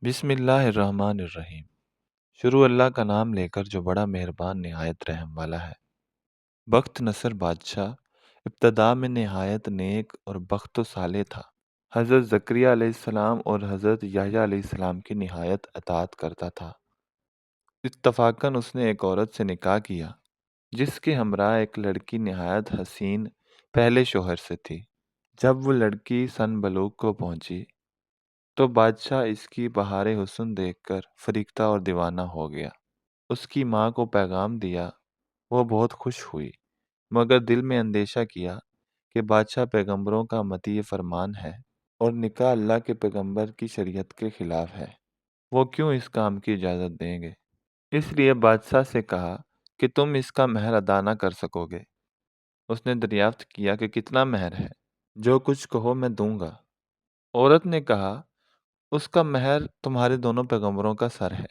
بسم اللہ الرحمن الرحیم۔ شروع اللہ کا نام لے کر جو بڑا مہربان نہایت رحم والا ہے۔ بخت نصر بادشاہ ابتدا میں نہایت نیک اور بخت و صالح تھا۔ حضرت زکریہ علیہ السلام اور حضرت یحییٰ علیہ السلام کی نہایت اطاعت کرتا تھا۔ اتفاقاً اس نے ایک عورت سے نکاح کیا جس کے ہمراہ ایک لڑکی نہایت حسین پہلے شوہر سے تھی۔ جب وہ لڑکی سن بلوغ کو پہنچی تو بادشاہ اس کی بہار حسن دیکھ کر فریفتہ اور دیوانہ ہو گیا۔ اس کی ماں کو پیغام دیا، وہ بہت خوش ہوئی، مگر دل میں اندیشہ کیا کہ بادشاہ پیغمبروں کا مطیع فرمان ہے اور نکاح اللہ کے پیغمبر کی شریعت کے خلاف ہے، وہ کیوں اس کام کی اجازت دیں گے؟ اس لیے بادشاہ سے کہا کہ تم اس کا مہر ادا نہ کر سکو گے۔ اس نے دریافت کیا کہ کتنا مہر ہے؟ جو کچھ کہو میں دوں گا۔ عورت نے کہا، اس کا مہر تمہارے دونوں پیغمبروں کا سر ہے۔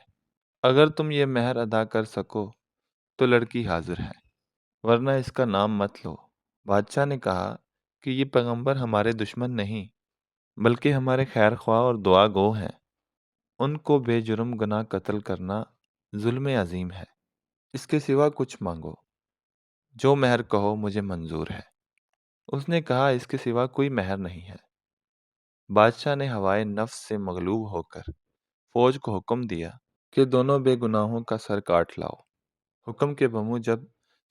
اگر تم یہ مہر ادا کر سکو تو لڑکی حاضر ہے، ورنہ اس کا نام مت لو۔ بادشاہ نے کہا کہ یہ پیغمبر ہمارے دشمن نہیں بلکہ ہمارے خیر خواہ اور دعا گو ہیں، ان کو بے جرم گناہ قتل کرنا ظلم عظیم ہے۔ اس کے سوا کچھ مانگو، جو مہر کہو مجھے منظور ہے۔ اس نے کہا، اس کے سوا کوئی مہر نہیں ہے۔ بادشاہ نے ہوائے نفس سے مغلوب ہو کر فوج کو حکم دیا کہ دونوں بے گناہوں کا سر کاٹ لاؤ۔ حکم کے بموجب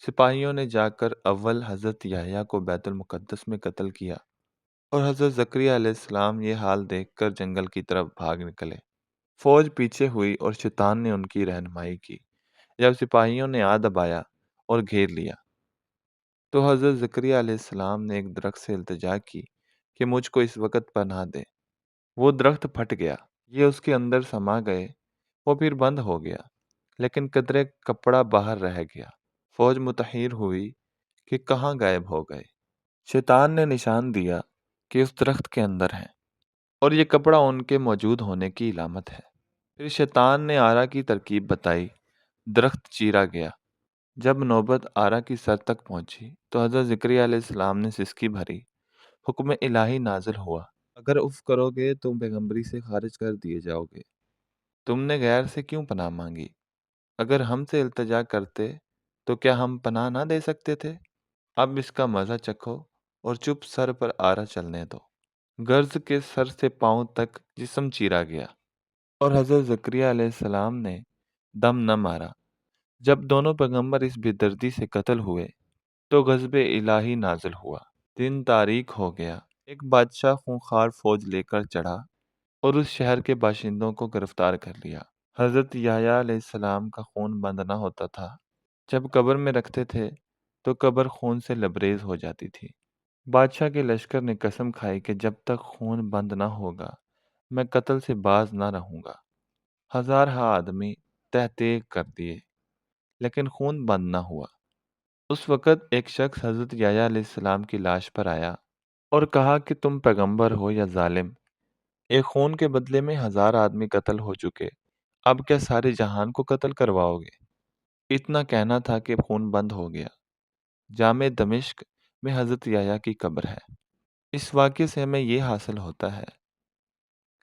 سپاہیوں نے جا کر اول حضرت یحییٰ کو بیت المقدس میں قتل کیا اور حضرت زکریہ علیہ السلام یہ حال دیکھ کر جنگل کی طرف بھاگ نکلے۔ فوج پیچھے ہوئی اور شیطان نے ان کی رہنمائی کی۔ جب سپاہیوں نے آ دبایا اور گھیر لیا تو حضرت زکریہ علیہ السلام نے ایک درخت سے التجا کی کہ مجھ کو اس وقت پناہ دے۔ وہ درخت پھٹ گیا، یہ اس کے اندر سما گئے، وہ پھر بند ہو گیا، لیکن قدرے کپڑا باہر رہ گیا۔ فوج متحیر ہوئی کہ کہاں غائب ہو گئے۔ شیطان نے نشان دیا کہ اس درخت کے اندر ہیں اور یہ کپڑا ان کے موجود ہونے کی علامت ہے۔ پھر شیطان نے آرا کی ترکیب بتائی، درخت چیرا گیا۔ جب نوبت آرا کی سر تک پہنچی تو حضرت زکریہ علیہ السلام نے سسکی بھری۔ حکم الہی نازل ہوا، اگر اف کرو گے تو پیغمبری سے خارج کر دیے جاؤ گے۔ تم نے غیر سے کیوں پناہ مانگی؟ اگر ہم سے التجا کرتے تو کیا ہم پناہ نہ دے سکتے تھے؟ اب اس کا مزہ چکھو اور چپ سر پر آرا چلنے دو۔ غرض کے سر سے پاؤں تک جسم چیرا گیا اور حضرت زکریہ علیہ السلام نے دم نہ مارا۔ جب دونوں پیغمبر اس بے دردی سے قتل ہوئے تو غضب الہی نازل ہوا۔ دن تاریک ہو گیا۔ ایک بادشاہ خونخوار فوج لے کر چڑھا اور اس شہر کے باشندوں کو گرفتار کر لیا۔ حضرت یحییٰ علیہ السلام کا خون بند نہ ہوتا تھا۔ جب قبر میں رکھتے تھے تو قبر خون سے لبریز ہو جاتی تھی۔ بادشاہ کے لشکر نے قسم کھائی کہ جب تک خون بند نہ ہوگا میں قتل سے باز نہ رہوں گا۔ ہزارہ آدمی تحقیق کر دیے لیکن خون بند نہ ہوا۔ اس وقت ایک شخص حضرت یحییٰ علیہ السلام کی لاش پر آیا اور کہا کہ تم پیغمبر ہو یا ظالم؟ ایک خون کے بدلے میں 1000 آدمی قتل ہو چکے، اب کیا سارے جہان کو قتل کرواؤ گے؟ اتنا کہنا تھا کہ خون بند ہو گیا۔ جامع دمشق میں حضرت یحییٰ کی قبر ہے۔ اس واقعے سے ہمیں یہ حاصل ہوتا ہے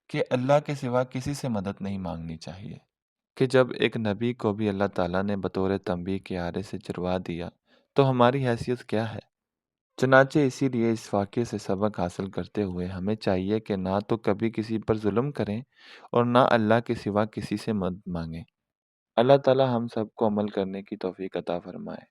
کہ اللہ کے سوا کسی سے مدد نہیں مانگنی چاہیے، کہ جب ایک نبی کو بھی اللہ تعالیٰ نے بطور تنبیہ کے آرے سے چروا دیا تو ہماری حیثیت کیا ہے؟ چنانچہ اسی لیے اس واقعے سے سبق حاصل کرتے ہوئے ہمیں چاہیے کہ نہ تو کبھی کسی پر ظلم کریں اور نہ اللہ کے سوا کسی سے مدد مانگیں۔ اللہ تعالیٰ ہم سب کو عمل کرنے کی توفیق عطا فرمائے۔